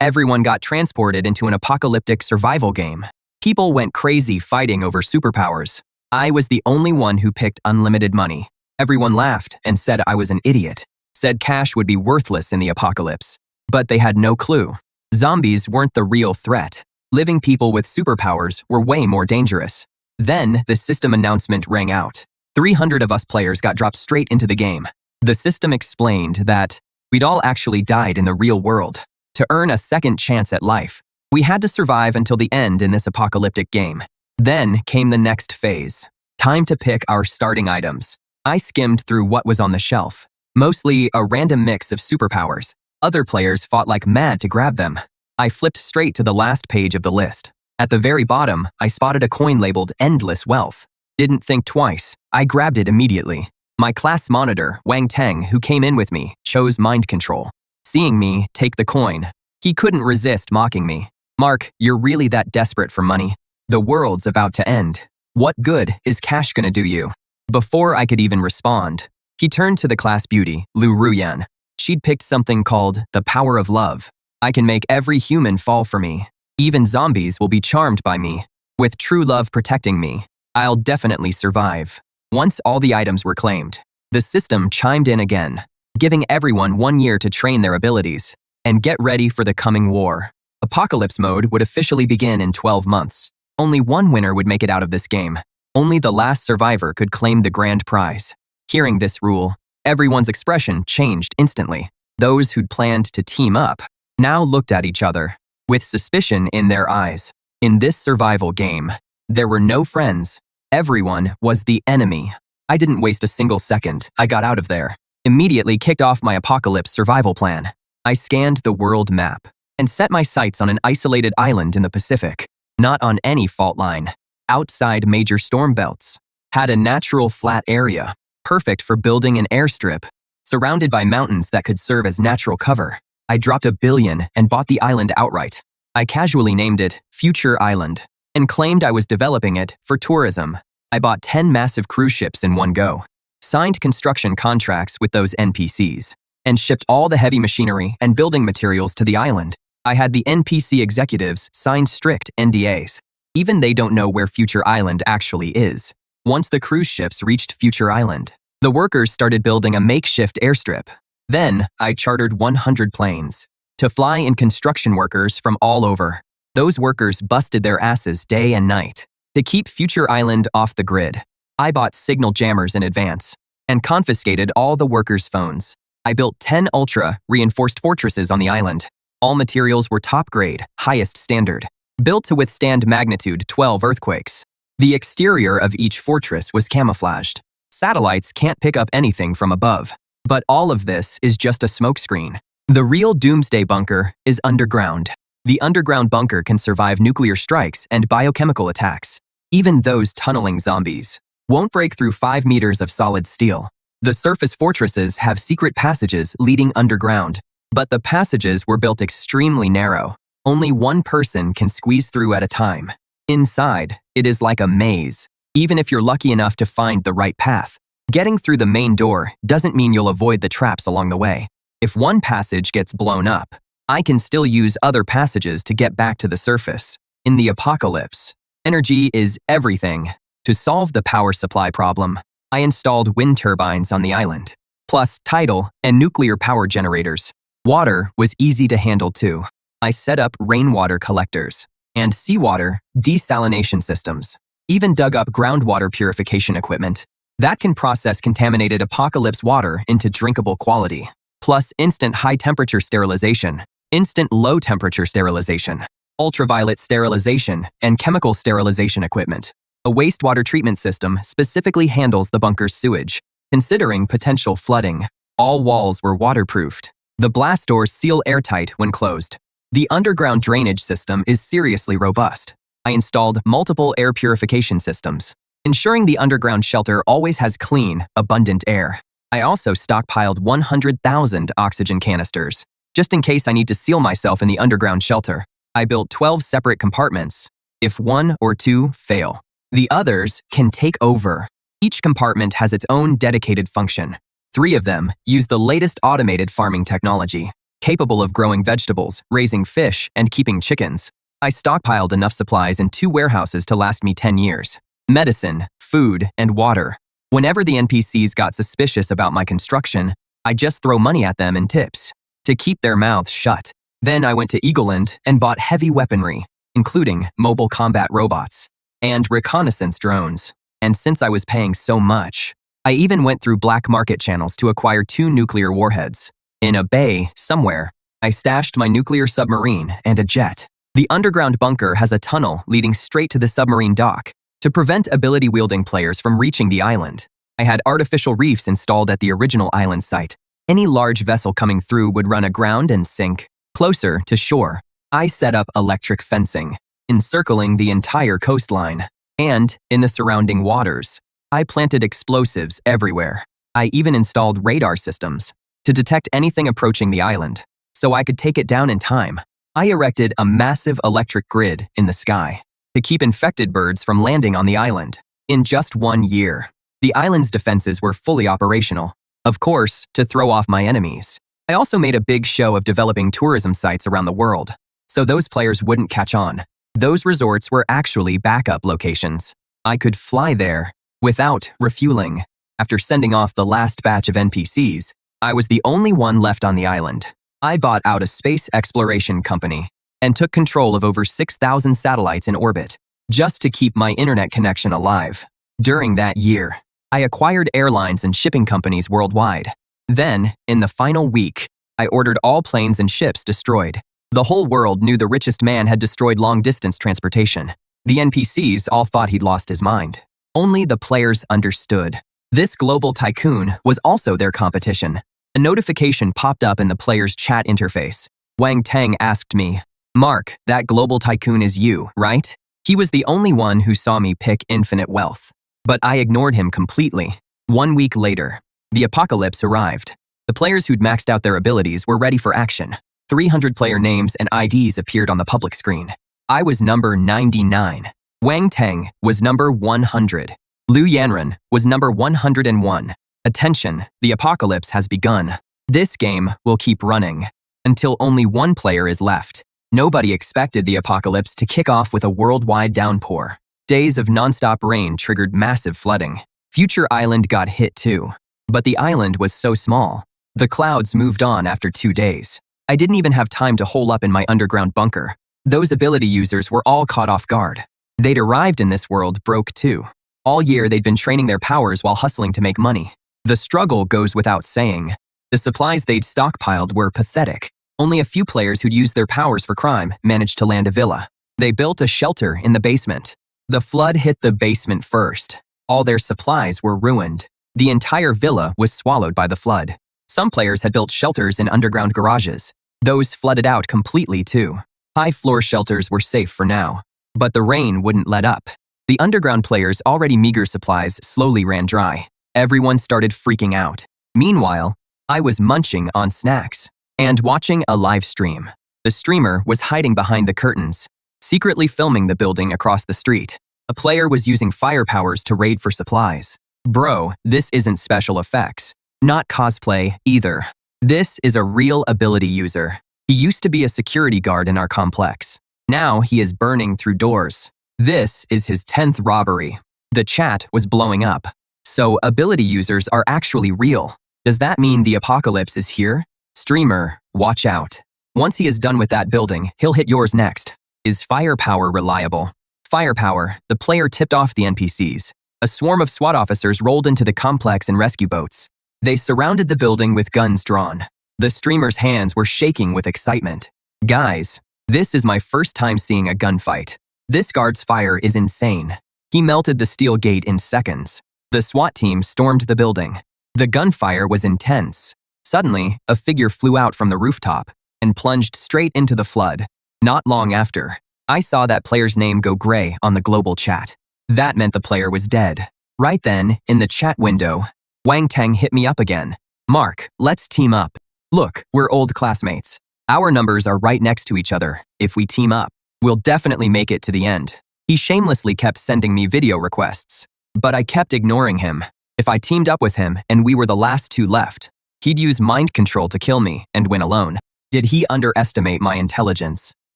Everyone got transported into an apocalyptic survival game. People went crazy fighting over superpowers. I was the only one who picked unlimited money. Everyone laughed and said I was an idiot, said cash would be worthless in the apocalypse. But they had no clue. Zombies weren't the real threat. Living people with superpowers were way more dangerous. Then, the system announcement rang out. 300 of us players got dropped straight into the game. The system explained that we'd all actually died in the real world. To earn a second chance at life, we had to survive until the end in this apocalyptic game. Then came the next phase. Time to pick our starting items. I skimmed through what was on the shelf. Mostly a random mix of superpowers. Other players fought like mad to grab them. I flipped straight to the last page of the list. At the very bottom, I spotted a coin labeled Endless Wealth. Didn't think twice. I grabbed it immediately. My class monitor, Wang Teng, who came in with me, chose mind control. Seeing me take the coin, he couldn't resist mocking me. "Mark, you're really that desperate for money? The world's about to end. What good is cash gonna do you?" Before I could even respond, he turned to the class beauty, Lu Ruyan. She'd picked something called the power of love. I can make every human fall for me. Even zombies will be charmed by me. With true love protecting me, I'll definitely survive. Once all the items were claimed, the system chimed in again, giving everyone 1 year to train their abilities and get ready for the coming war. Apocalypse mode would officially begin in 12 months. Only one winner would make it out of this game. Only the last survivor could claim the grand prize. Hearing this rule, everyone's expression changed instantly. Those who'd planned to team up now looked at each other with suspicion in their eyes. In this survival game, there were no friends. Everyone was the enemy. I didn't waste a single second. I got out of there. Immediately kicked off my apocalypse survival plan. I scanned the world map and set my sights on an isolated island in the Pacific, not on any fault line, outside major storm belts. Had a natural flat area, perfect for building an airstrip, surrounded by mountains that could serve as natural cover. I dropped $1 billion and bought the island outright. I casually named it Future Island and claimed I was developing it for tourism. I bought 10 massive cruise ships in one go, signed construction contracts with those NPCs, and shipped all the heavy machinery and building materials to the island. I had the NPC executives sign strict NDAs. Even they don't know where Future Island actually is. Once the cruise ships reached Future Island, the workers started building a makeshift airstrip. Then, I chartered 100 planes to fly in construction workers from all over. Those workers busted their asses day and night to keep Future Island off the grid. I bought signal jammers in advance and confiscated all the workers' phones. I built 10 ultra-reinforced fortresses on the island. All materials were top-grade, highest standard, built to withstand magnitude 12 earthquakes. The exterior of each fortress was camouflaged. Satellites can't pick up anything from above. But all of this is just a smokescreen. The real doomsday bunker is underground. The underground bunker can survive nuclear strikes and biochemical attacks. Even those tunneling zombies won't break through 5 meters of solid steel. The surface fortresses have secret passages leading underground, but the passages were built extremely narrow. Only one person can squeeze through at a time. Inside, it is like a maze, even if you're lucky enough to find the right path. Getting through the main door doesn't mean you'll avoid the traps along the way. If one passage gets blown up, I can still use other passages to get back to the surface. In the apocalypse, energy is everything. To solve the power supply problem, I installed wind turbines on the island, plus tidal and nuclear power generators. Water was easy to handle too. I set up rainwater collectors and seawater desalination systems. Even dug up groundwater purification equipment that can process contaminated apocalypse water into drinkable quality, plus instant high-temperature sterilization, instant low-temperature sterilization, ultraviolet sterilization, and chemical sterilization equipment. A wastewater treatment system specifically handles the bunker's sewage, considering potential flooding. All walls were waterproofed. The blast doors seal airtight when closed. The underground drainage system is seriously robust. I installed multiple air purification systems, ensuring the underground shelter always has clean, abundant air. I also stockpiled 100,000 oxygen canisters, just in case I need to seal myself in the underground shelter. I built 12 separate compartments. If 1 or 2 fail, the others can take over. Each compartment has its own dedicated function. 3 of them use the latest automated farming technology. capable of growing vegetables, raising fish, and keeping chickens. I stockpiled enough supplies in 2 warehouses to last me 10 years. Medicine, food, and water. Whenever the NPCs got suspicious about my construction, I just throw money at them and tips to keep their mouths shut. Then I went to Eagleland and bought heavy weaponry, including mobile combat robots and reconnaissance drones. And since I was paying so much, I even went through black market channels to acquire 2 nuclear warheads. In a bay somewhere, I stashed my nuclear submarine and a jet. The underground bunker has a tunnel leading straight to the submarine dock. To prevent ability-wielding players from reaching the island, I had artificial reefs installed at the original island site. Any large vessel coming through would run aground and sink. Closer to shore, I set up electric fencing, encircling the entire coastline. And, in the surrounding waters, I planted explosives everywhere. I even installed radar systems to detect anything approaching the island, so I could take it down in time. I erected a massive electric grid in the sky to keep infected birds from landing on the island. In just 1 year, the island's defenses were fully operational. Of course, to throw off my enemies. I also made a big show of developing tourism sites around the world, so those players wouldn't catch on. Those resorts were actually backup locations. I could fly there without refueling. After sending off the last batch of NPCs, I was the only one left on the island. I bought out a space exploration company and took control of over 6,000 satellites in orbit, just to keep my internet connection alive. During that year, I acquired airlines and shipping companies worldwide. Then, in the final week, I ordered all planes and ships destroyed. The whole world knew the richest man had destroyed long-distance transportation. The NPCs all thought he'd lost his mind. Only the players understood. This global tycoon was also their competition. A notification popped up in the player's chat interface. Wang Tang asked me, "Mark, that global tycoon is you, right?" He was the only one who saw me pick infinite wealth. But I ignored him completely. 1 week later, the apocalypse arrived. The players who'd maxed out their abilities were ready for action. 300 player names and IDs appeared on the public screen. I was number 99. Wang Teng was number 100. Liu Yanren was number 101. Attention, the apocalypse has begun. This game will keep running until only 1 player is left. Nobody expected the apocalypse to kick off with a worldwide downpour. Days of nonstop rain triggered massive flooding. Future Island got hit too. But the island was so small. The clouds moved on after 2 days. I didn't even have time to hole up in my underground bunker. Those ability users were all caught off guard. They'd arrived in this world broke too. All year they'd been training their powers while hustling to make money. The struggle goes without saying. The supplies they'd stockpiled were pathetic. Only a few players who'd used their powers for crime managed to land a villa. They built a shelter in the basement. The flood hit the basement first. All their supplies were ruined. The entire villa was swallowed by the flood. Some players had built shelters in underground garages. Those flooded out completely too. High-floor shelters were safe for now. But the rain wouldn't let up. The underground players' already meager supplies slowly ran dry. Everyone started freaking out. Meanwhile, I was munching on snacks and watching a live stream. The streamer was hiding behind the curtains, secretly filming the building across the street. A player was using fire powers to raid for supplies. Bro, this isn't special effects. Not cosplay, either. This is a real ability user. He used to be a security guard in our complex. Now he is burning through doors. This is his 10th robbery. The chat was blowing up. So ability users are actually real. Does that mean the apocalypse is here? Streamer, watch out. Once he is done with that building, he'll hit yours next. Is firepower reliable? Firepower, the player tipped off the NPCs. A swarm of SWAT officers rolled into the complex in rescue boats. They surrounded the building with guns drawn. The streamer's hands were shaking with excitement. Guys, this is my first time seeing a gunfight. This guard's fire is insane. He melted the steel gate in seconds. The SWAT team stormed the building. The gunfire was intense. Suddenly, a figure flew out from the rooftop and plunged straight into the flood. Not long after, I saw that player's name go gray on the global chat. That meant the player was dead. Right then, in the chat window, Wang Tang hit me up again. Mark, let's team up. Look, we're old classmates. Our numbers are right next to each other. If we team up, we'll definitely make it to the end. He shamelessly kept sending me video requests, but I kept ignoring him. If I teamed up with him and we were the last 2 left, he'd use mind control to kill me and win alone. Did he underestimate my intelligence?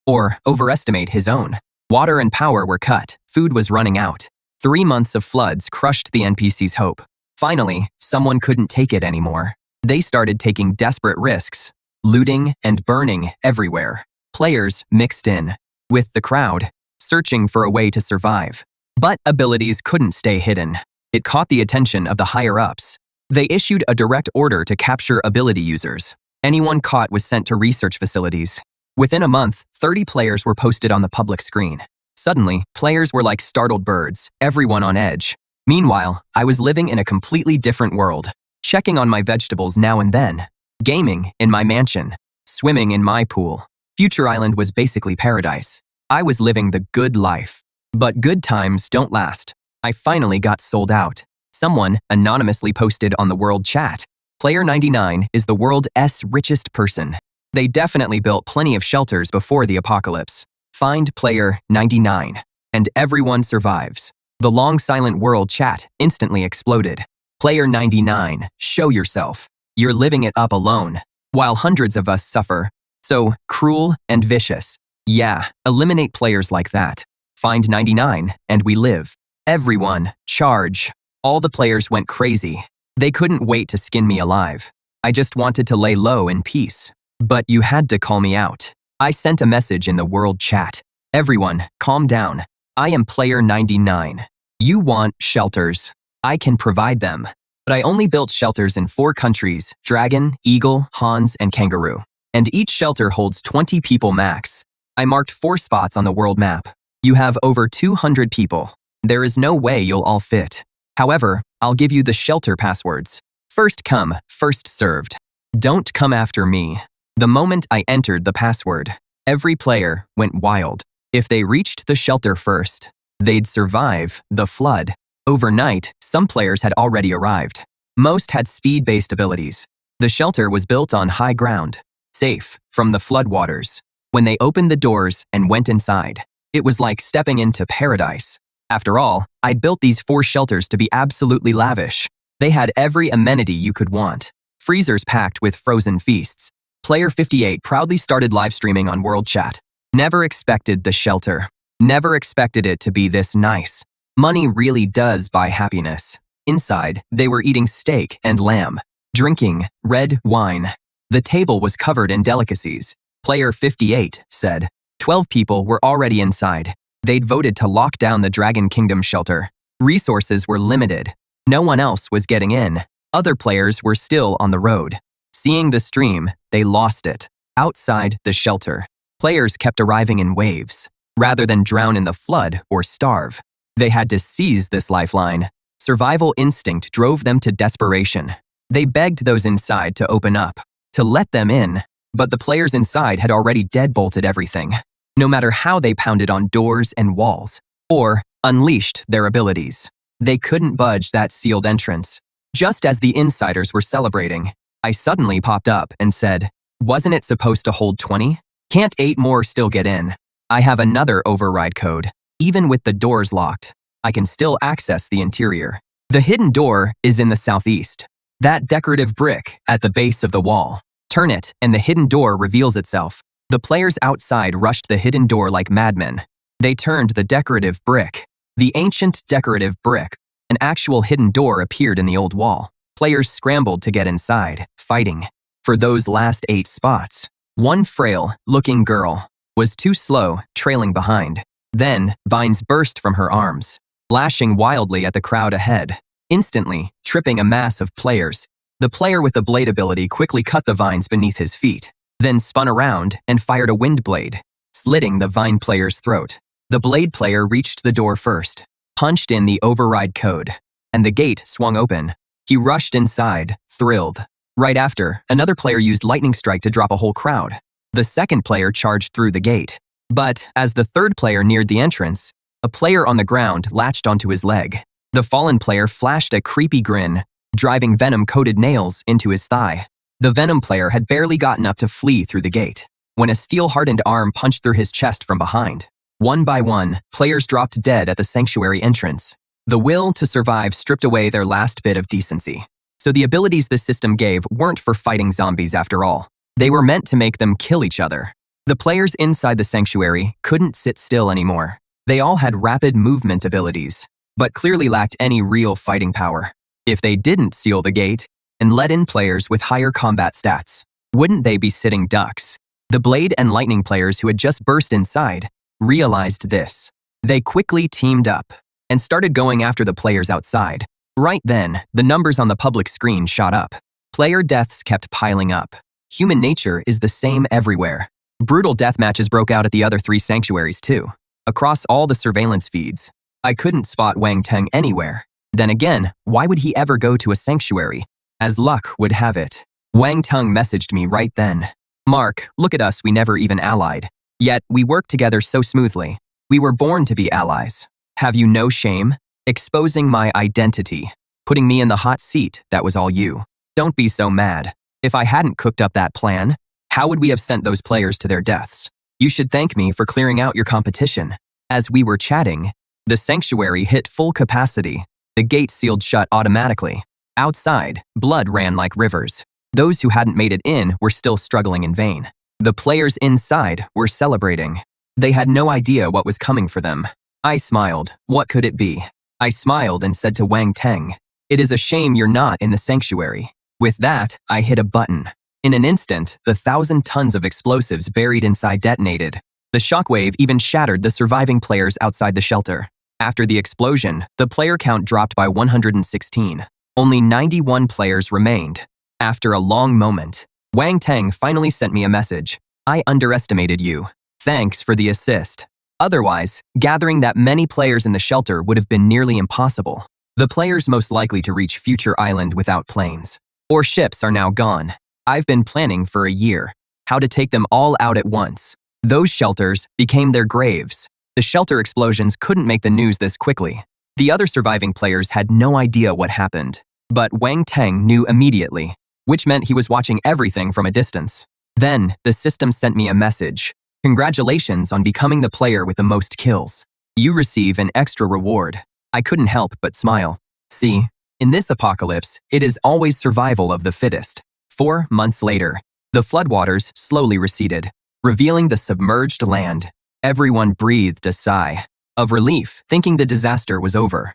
Or overestimate his own? Water and power were cut, food was running out. 3 months of floods crushed the NPC's hope. Finally, someone couldn't take it anymore. They started taking desperate risks, looting and burning everywhere. Players mixed in with the crowd, searching for a way to survive. But abilities couldn't stay hidden. It caught the attention of the higher-ups. They issued a direct order to capture ability users. Anyone caught was sent to research facilities. Within a month, 30 players were posted on the public screen. Suddenly, players were like startled birds, everyone on edge. Meanwhile, I was living in a completely different world, checking on my vegetables now and then, gaming in my mansion, swimming in my pool. Future Island was basically paradise. I was living the good life. But good times don't last. I finally got sold out. Someone anonymously posted on the world chat, Player 99 is the world's richest person. They definitely built plenty of shelters before the apocalypse. Find Player 99. And everyone survives. The long silent world chat instantly exploded. Player 99, show yourself. You're living it up alone, while hundreds of us suffer. So cruel and vicious. Yeah, eliminate players like that. Find 99, and we live. Everyone, charge. All the players went crazy. They couldn't wait to skin me alive. I just wanted to lay low in peace. But you had to call me out. I sent a message in the world chat. Everyone, calm down. I am Player 99. You want shelters. I can provide them. But I only built shelters in 4 countries, Dragon, Eagle, Hans, and Kangaroo. And each shelter holds 20 people max. I marked 4 spots on the world map. You have over 200 people. There is no way you'll all fit. However, I'll give you the shelter passwords. First come, first served. Don't come after me. The moment I entered the password, every player went wild. If they reached the shelter first, they'd survive the flood. Overnight, some players had already arrived. Most had speed-based abilities. The shelter was built on high ground, safe from the floodwaters. When they opened the doors and went inside, it was like stepping into paradise. After all, I'd built these 4 shelters to be absolutely lavish. They had every amenity you could want. Freezers packed with frozen feasts. Player 58 proudly started live streaming on World Chat. Never expected the shelter. Never expected it to be this nice. Money really does buy happiness. Inside, they were eating steak and lamb, drinking red wine. The table was covered in delicacies. Player 58 said, 12 people were already inside. They'd voted to lock down the Dragon Kingdom shelter. Resources were limited. No one else was getting in. Other players were still on the road. Seeing the stream, they lost it. Outside the shelter, players kept arriving in waves. Rather than drown in the flood or starve, they had to seize this lifeline. Survival instinct drove them to desperation. They begged those inside to open up, to let them in. But the players inside had already deadbolted everything, no matter how they pounded on doors and walls, or unleashed their abilities. They couldn't budge that sealed entrance. Just as the insiders were celebrating, I suddenly popped up and said, wasn't it supposed to hold 20? Can't 8 more still get in? I have another override code. Even with the doors locked, I can still access the interior. The hidden door is in the southeast. That decorative brick at the base of the wall. Turn it, and the hidden door reveals itself. The players outside rushed the hidden door like madmen. They turned the decorative brick. The ancient decorative brick. An actual hidden door appeared in the old wall. Players scrambled to get inside, fighting for those last 8 spots. One frail-looking girl was too slow, trailing behind. Then, vines burst from her arms, lashing wildly at the crowd ahead, instantly tripping a mass of players. The player with the blade ability quickly cut the vines beneath his feet, then spun around and fired a wind blade, slitting the vine player's throat. The blade player reached the door first, punched in the override code, and the gate swung open. He rushed inside, thrilled. Right after, another player used lightning strike to drop a whole crowd. The second player charged through the gate. But as the third player neared the entrance, a player on the ground latched onto his leg. The fallen player flashed a creepy grin, driving venom-coated nails into his thigh. The venom player had barely gotten up to flee through the gate when a steel-hardened arm punched through his chest from behind. One by one, players dropped dead at the sanctuary entrance. The will to survive stripped away their last bit of decency. So the abilities this system gave weren't for fighting zombies after all. They were meant to make them kill each other. The players inside the sanctuary couldn't sit still anymore. They all had rapid movement abilities, but clearly lacked any real fighting power. If they didn't seal the gate and let in players with higher combat stats, wouldn't they be sitting ducks? The Blade and Lightning players who had just burst inside realized this. They quickly teamed up and started going after the players outside. Right then, the numbers on the public screen shot up. Player deaths kept piling up. Human nature is the same everywhere. Brutal death matches broke out at the other 3 sanctuaries too. Across all the surveillance feeds, I couldn't spot Wang Teng anywhere. Then again, why would he ever go to a sanctuary? As luck would have it, Wang Teng messaged me right then. Mark, look at us, we never even allied. Yet, we worked together so smoothly. We were born to be allies. Have you no shame? Exposing my identity. Putting me in the hot seat, that was all you. Don't be so mad. If I hadn't cooked up that plan, how would we have sent those players to their deaths? You should thank me for clearing out your competition. As we were chatting, the sanctuary hit full capacity. The gate sealed shut automatically. Outside, blood ran like rivers. Those who hadn't made it in were still struggling in vain. The players inside were celebrating. They had no idea what was coming for them. I smiled. What could it be? I smiled and said to Wang Teng, "It is a shame you're not in the sanctuary." With that, I hit a button. In an instant, the 1,000 tons of explosives buried inside detonated. The shockwave even shattered the surviving players outside the shelter. After the explosion, the player count dropped by 116. Only 91 players remained. After a long moment, Wang Teng finally sent me a message. I underestimated you. Thanks for the assist. Otherwise, gathering that many players in the shelter would have been nearly impossible. The players most likely to reach Future Island without planes or ships are now gone. I've been planning for a year how to take them all out at once. Those shelters became their graves. The shelter explosions couldn't make the news this quickly. The other surviving players had no idea what happened. But Wang Teng knew immediately, which meant he was watching everything from a distance. Then, the system sent me a message. Congratulations on becoming the player with the most kills. You receive an extra reward. I couldn't help but smile. See, in this apocalypse, it is always survival of the fittest. 4 months later, the floodwaters slowly receded, revealing the submerged land. Everyone breathed a sigh of relief, thinking the disaster was over.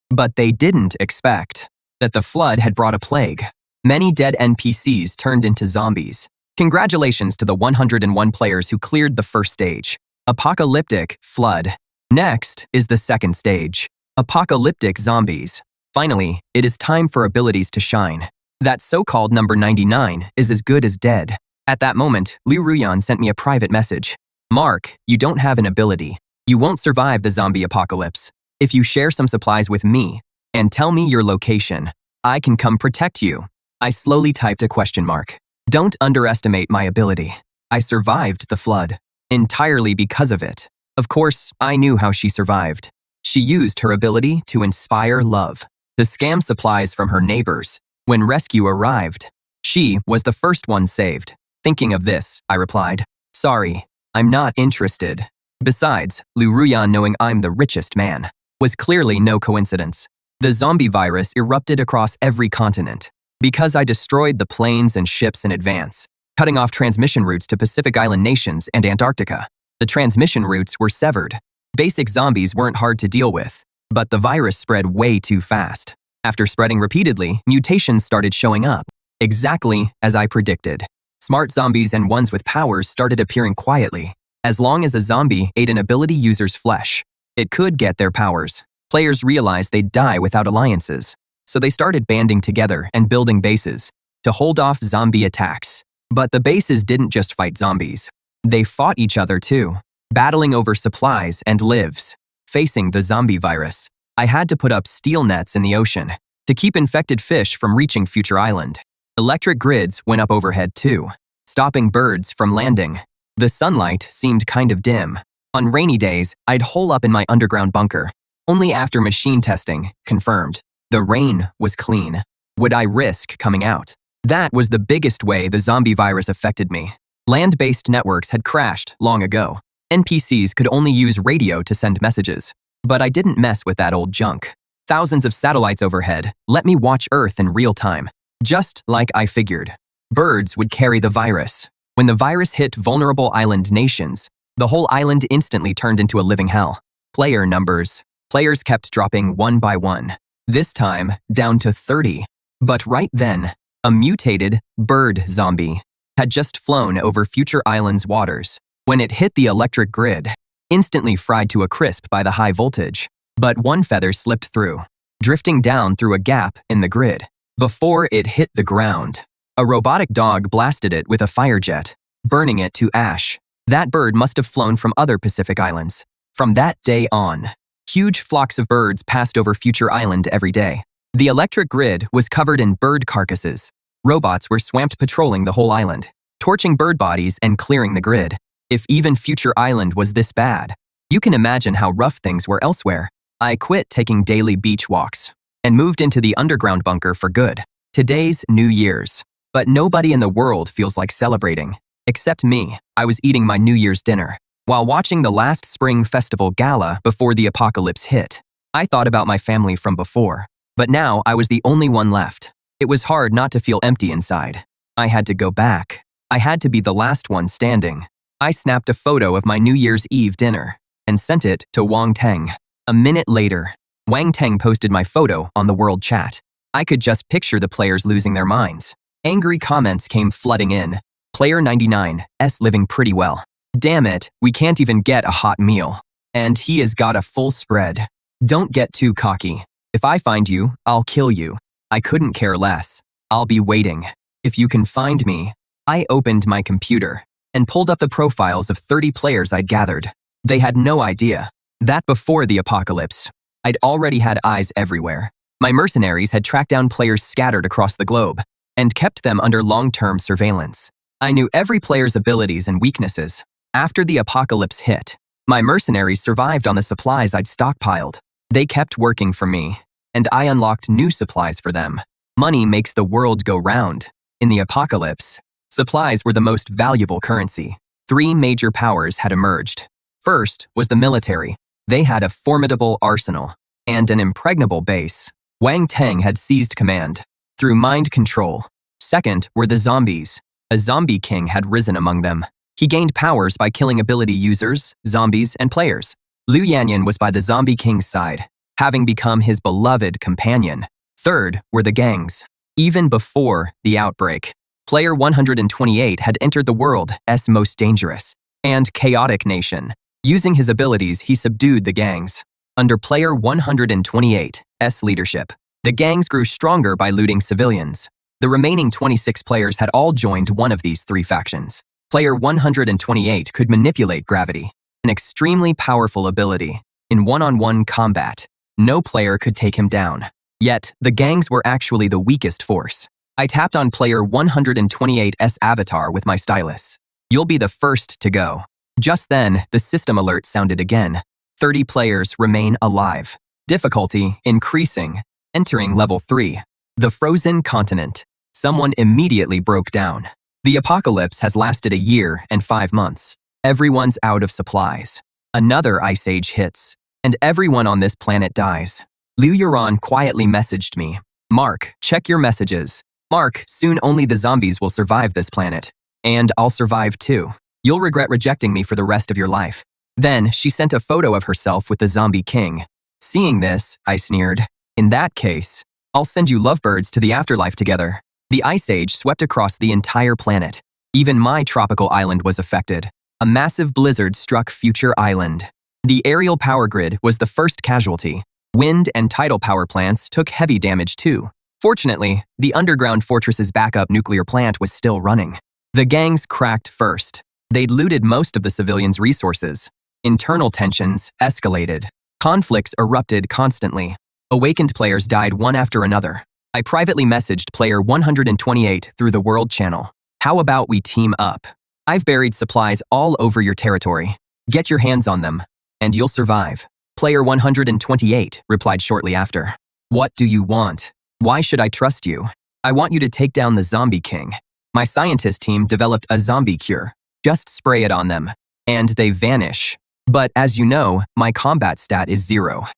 But they didn't expect that the flood had brought a plague. Many dead NPCs turned into zombies. Congratulations to the 101 players who cleared the first stage. Apocalyptic Flood. Next is the second stage. Apocalyptic Zombies. Finally, it is time for abilities to shine. That so-called number 99 is as good as dead. At that moment, Liu Ruyan sent me a private message. Mark, you don't have an ability. You won't survive the zombie apocalypse. If you share some supplies with me and tell me your location, I can come protect you. I slowly typed a question mark. Don't underestimate my ability. I survived the flood. Entirely because of it. Of course, I knew how she survived. She used her ability to inspire love, to scam supplies from her neighbors. When rescue arrived, she was the first one saved. Thinking of this, I replied, "Sorry, I'm not interested." Besides, Liu Ruyan knowing I'm the richest man was clearly no coincidence. The zombie virus erupted across every continent. Because I destroyed the planes and ships in advance, cutting off transmission routes to Pacific Island nations and Antarctica. The transmission routes were severed. Basic zombies weren't hard to deal with, but the virus spread way too fast. After spreading repeatedly, mutations started showing up, exactly as I predicted. Smart zombies and ones with powers started appearing quietly. As long as a zombie ate an ability user's flesh, it could get their powers. Players realized they'd die without alliances. So they started banding together and building bases to hold off zombie attacks. But the bases didn't just fight zombies. They fought each other too, battling over supplies and lives. Facing the zombie virus, I had to put up steel nets in the ocean to keep infected fish from reaching Future Island. Electric grids went up overhead too, stopping birds from landing. The sunlight seemed kind of dim. On rainy days, I'd hole up in my underground bunker. Only after machine testing confirmed the rain was clean. Would I risk coming out? That was the biggest way the zombie virus affected me. Land-based networks had crashed long ago. NPCs could only use radio to send messages. But I didn't mess with that old junk. Thousands of satellites overhead let me watch Earth in real time. Just like I figured. Birds would carry the virus. When the virus hit vulnerable island nations, the whole island instantly turned into a living hell. Player numbers. Players kept dropping one by one. This time, down to 30. But right then, a mutated bird zombie had just flown over Future Island's waters. When it hit the electric grid, instantly fried to a crisp by the high voltage. But one feather slipped through, drifting down through a gap in the grid. Before it hit the ground, a robotic dog blasted it with a fire jet, burning it to ash. That bird must have flown from other Pacific islands. From that day on, huge flocks of birds passed over Future Island every day. The electric grid was covered in bird carcasses. Robots were swamped patrolling the whole island, torching bird bodies and clearing the grid. If even Future Island was this bad, you can imagine how rough things were elsewhere. I quit taking daily beach walks and moved into the underground bunker for good. Today's New Year's, but nobody in the world feels like celebrating. Except me. I was eating my New Year's dinner while watching the last Spring Festival gala before the apocalypse hit. I thought about my family from before, but now I was the only one left. It was hard not to feel empty inside. I had to go back. I had to be the last one standing. I snapped a photo of my New Year's Eve dinner and sent it to Wang Teng. A minute later, Wang Teng posted my photo on the world chat. I could just picture the players losing their minds. Angry comments came flooding in. Player 99's living pretty well. Damn it, we can't even get a hot meal. And he has got a full spread. Don't get too cocky. If I find you, I'll kill you. I couldn't care less. I'll be waiting. If you can find me. I opened my computer and pulled up the profiles of 30 players I'd gathered. They had no idea that before the apocalypse, I'd already had eyes everywhere. My mercenaries had tracked down players scattered across the globe and kept them under long-term surveillance. I knew every player's abilities and weaknesses. After the apocalypse hit, my mercenaries survived on the supplies I'd stockpiled. They kept working for me, and I unlocked new supplies for them. Money makes the world go round. In the apocalypse, supplies were the most valuable currency. 3 major powers had emerged. First was the military. They had a formidable arsenal and an impregnable base. Wang Teng had seized command through mind control. Second were the zombies. A zombie king had risen among them. He gained powers by killing ability users, zombies, and players. Liu Yanyan was by the zombie king's side, having become his beloved companion. Third were the gangs. Even before the outbreak, Player 128 had entered the world's most dangerous and chaotic nation. Using his abilities, he subdued the gangs. Under Player 128's leadership, the gangs grew stronger by looting civilians. The remaining 26 players had all joined one of these 3 factions. Player 128 could manipulate gravity, an extremely powerful ability. In one-on-one combat, no player could take him down. Yet, the gangs were actually the weakest force. I tapped on Player 128's avatar with my stylus. You'll be the first to go. Just then, the system alert sounded again. 30 players remain alive. Difficulty increasing. Entering level 3. The frozen continent. Someone immediately broke down. The apocalypse has lasted a year and 5 months. Everyone's out of supplies. Another ice age hits, and everyone on this planet dies. Liu Yuran quietly messaged me. Mark, check your messages. Mark, soon only the zombies will survive this planet. And I'll survive too. You'll regret rejecting me for the rest of your life. Then, she sent a photo of herself with the zombie king. Seeing this, I sneered. In that case, I'll send you lovebirds to the afterlife together. The ice age swept across the entire planet. Even my tropical island was affected. A massive blizzard struck Future Island. The aerial power grid was the first casualty. Wind and tidal power plants took heavy damage too. Fortunately, the underground fortress's backup nuclear plant was still running. The gangs cracked first. They'd looted most of the civilians' resources. Internal tensions escalated. Conflicts erupted constantly. Awakened players died one after another. I privately messaged Player 128 through the World Channel. How about we team up? I've buried supplies all over your territory. Get your hands on them, and you'll survive. Player 128 replied shortly after. What do you want? Why should I trust you? I want you to take down the zombie king. My scientist team developed a zombie cure. Just spray it on them, and they vanish. But as you know, my combat stat is 0.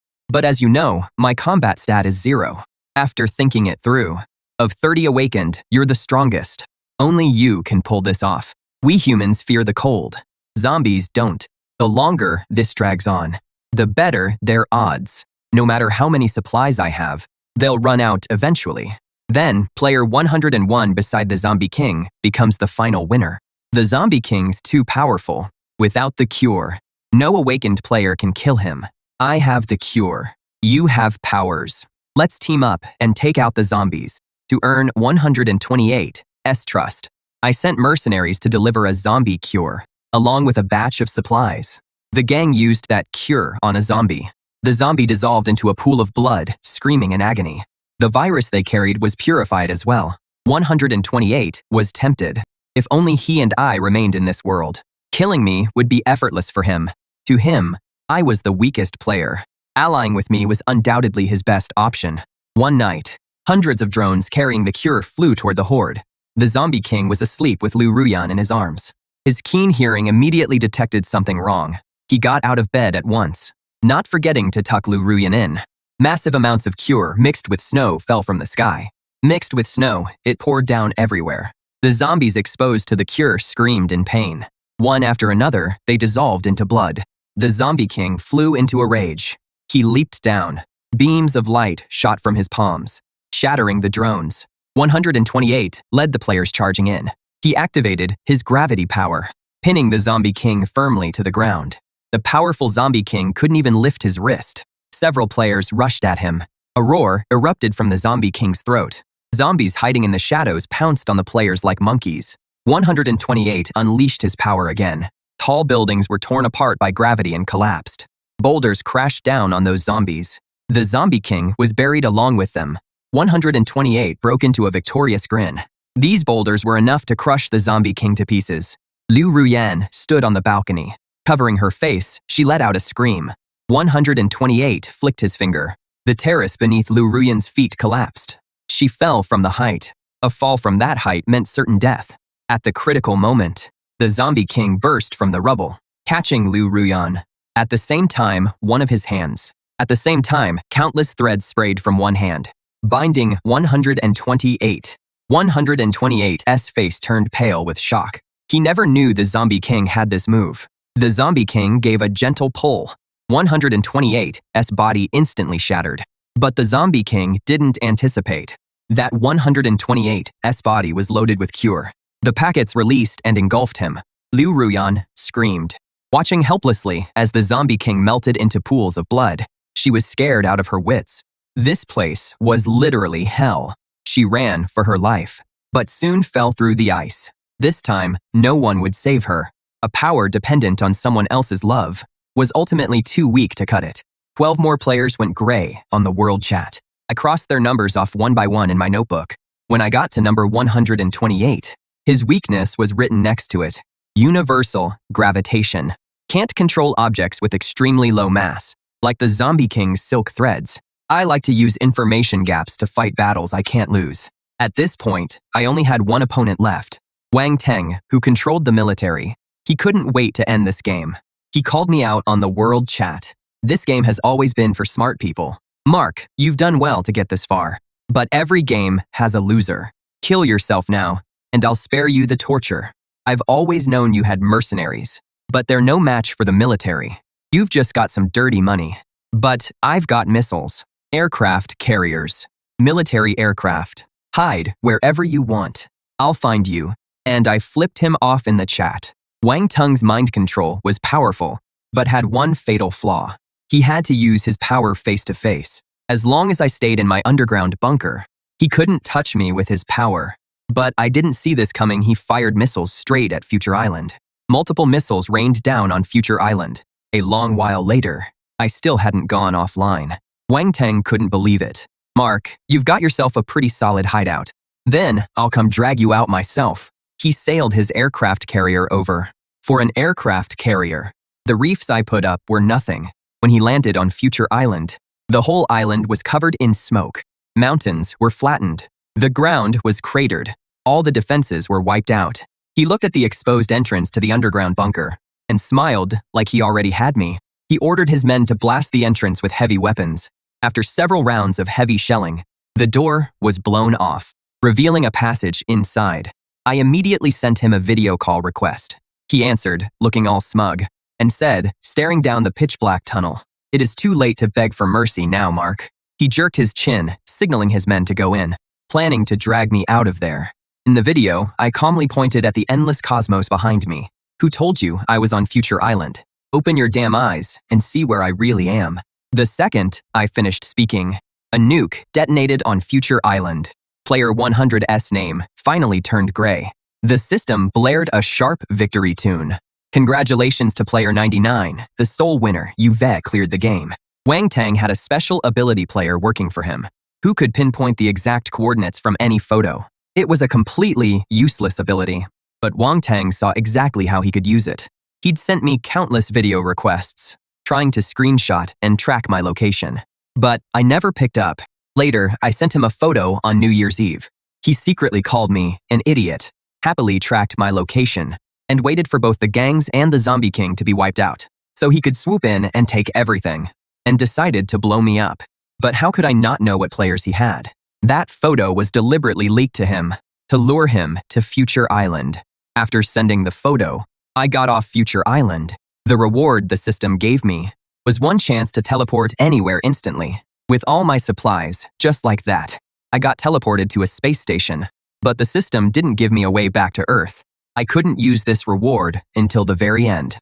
After thinking it through, Of 30 awakened, you're the strongest. Only you can pull this off. We humans fear the cold. Zombies don't. The longer this drags on, the better their odds. No matter how many supplies I have, they'll run out eventually. Then, player 101 beside the Zombie King becomes the final winner. The Zombie King's too powerful. Without the cure, no awakened player can kill him. I have the cure. You have powers. Let's team up and take out the zombies. To earn 128 trust, I sent mercenaries to deliver a zombie cure, along with a batch of supplies. The gang used that cure on a zombie. The zombie dissolved into a pool of blood, screaming in agony. The virus they carried was purified as well. 128 was tempted. If only he and I remained in this world. Killing me would be effortless for him. To him, I was the weakest player. Allying with me was undoubtedly his best option. One night, hundreds of drones carrying the cure flew toward the horde. The Zombie King was asleep with Lu Ruyan in his arms. His keen hearing immediately detected something wrong. He got out of bed at once, not forgetting to tuck Lu Ruyan in. Massive amounts of cure mixed with snow fell from the sky. Mixed with snow, it poured down everywhere. The zombies exposed to the cure screamed in pain. One after another, they dissolved into blood. The Zombie King flew into a rage. He leaped down. Beams of light shot from his palms, shattering the drones. 128 led the players charging in. He activated his gravity power, pinning the Zombie King firmly to the ground. The powerful Zombie King couldn't even lift his wrist. Several players rushed at him. A roar erupted from the Zombie King's throat. Zombies hiding in the shadows pounced on the players like monkeys. 128 unleashed his power again. Tall buildings were torn apart by gravity and collapsed. Boulders crashed down on those zombies. The Zombie King was buried along with them. 128 broke into a victorious grin. These boulders were enough to crush the Zombie King to pieces. Lu Ruyan stood on the balcony. Covering her face, she let out a scream. 128 flicked his finger. The terrace beneath Lu Ruyan's feet collapsed. She fell from the height. A fall from that height meant certain death. At the critical moment, the Zombie King burst from the rubble, catching Lu Ruyan. At the same time, one of his hands. At the same time, countless threads sprayed from one hand, binding 128. 128's face turned pale with shock. He never knew the Zombie King had this move. The Zombie King gave a gentle pull. 128's body instantly shattered. But the Zombie King didn't anticipate that 128's body was loaded with cure. The packets released and engulfed him. Lu Ruyan screamed, watching helplessly as the Zombie King melted into pools of blood. She was scared out of her wits. This place was literally hell. She ran for her life, but soon fell through the ice. This time, no one would save her. A power dependent on someone else's love was ultimately too weak to cut it. 12 more players went gray on the world chat. I crossed their numbers off one by one in my notebook. When I got to number 128, his weakness was written next to it. Universal gravitation. Can't control objects with extremely low mass, like the Zombie King's silk threads. I like to use information gaps to fight battles I can't lose. At this point, I only had one opponent left. Wang Teng, who controlled the military. He couldn't wait to end this game. He called me out on the world chat. This game has always been for smart people. Mark, you've done well to get this far. But every game has a loser. Kill yourself now, and I'll spare you the torture. I've always known you had mercenaries, but they're no match for the military. You've just got some dirty money. But I've got missiles, aircraft carriers, military aircraft. Hide wherever you want. I'll find you. And I flipped him off in the chat. Wang Teng's mind control was powerful, but had one fatal flaw. He had to use his power face to face. As long as I stayed in my underground bunker, he couldn't touch me with his power. But I didn't see this coming. He fired missiles straight at Future Island. Multiple missiles rained down on Future Island. A long while later, I still hadn't gone offline. Wang Teng couldn't believe it. Mark, you've got yourself a pretty solid hideout. Then I'll come drag you out myself. He sailed his aircraft carrier over. For an aircraft carrier, the reefs I put up were nothing. When he landed on Future Island, the whole island was covered in smoke. Mountains were flattened. The ground was cratered. All the defenses were wiped out. He looked at the exposed entrance to the underground bunker and smiled like he already had me. He ordered his men to blast the entrance with heavy weapons. After several rounds of heavy shelling, the door was blown off. revealing a passage inside. I immediately sent him a video call request. He answered, looking all smug, and said, staring down the pitch-black tunnel, "It is too late to beg for mercy now, Mark." He jerked his chin, signaling his men to go in, planning to drag me out of there. In the video, I calmly pointed at the endless cosmos behind me. Who told you I was on Future Island? Open your damn eyes and see where I really am. The second I finished speaking, a nuke detonated on Future Island. Player 100's name finally turned gray. The system blared a sharp victory tune. Congratulations to player 99, the sole winner. You've cleared the game. Wang Tang had a special ability player working for him, who could pinpoint the exact coordinates from any photo. It was a completely useless ability, but Wang Tang saw exactly how he could use it. He'd sent me countless video requests, trying to screenshot and track my location. But I never picked up. Later, I sent him a photo on New Year's Eve. He secretly called me an idiot, happily tracked my location, and waited for both the gangs and the Zombie King to be wiped out, so he could swoop in and take everything, and decided to blow me up. But how could I not know what players he had? That photo was deliberately leaked to him, to lure him to Future Island. After sending the photo, I got off Future Island. The reward the system gave me was one chance to teleport anywhere instantly. With all my supplies, just like that, I got teleported to a space station, but the system didn't give me a way back to Earth. I couldn't use this reward until the very end.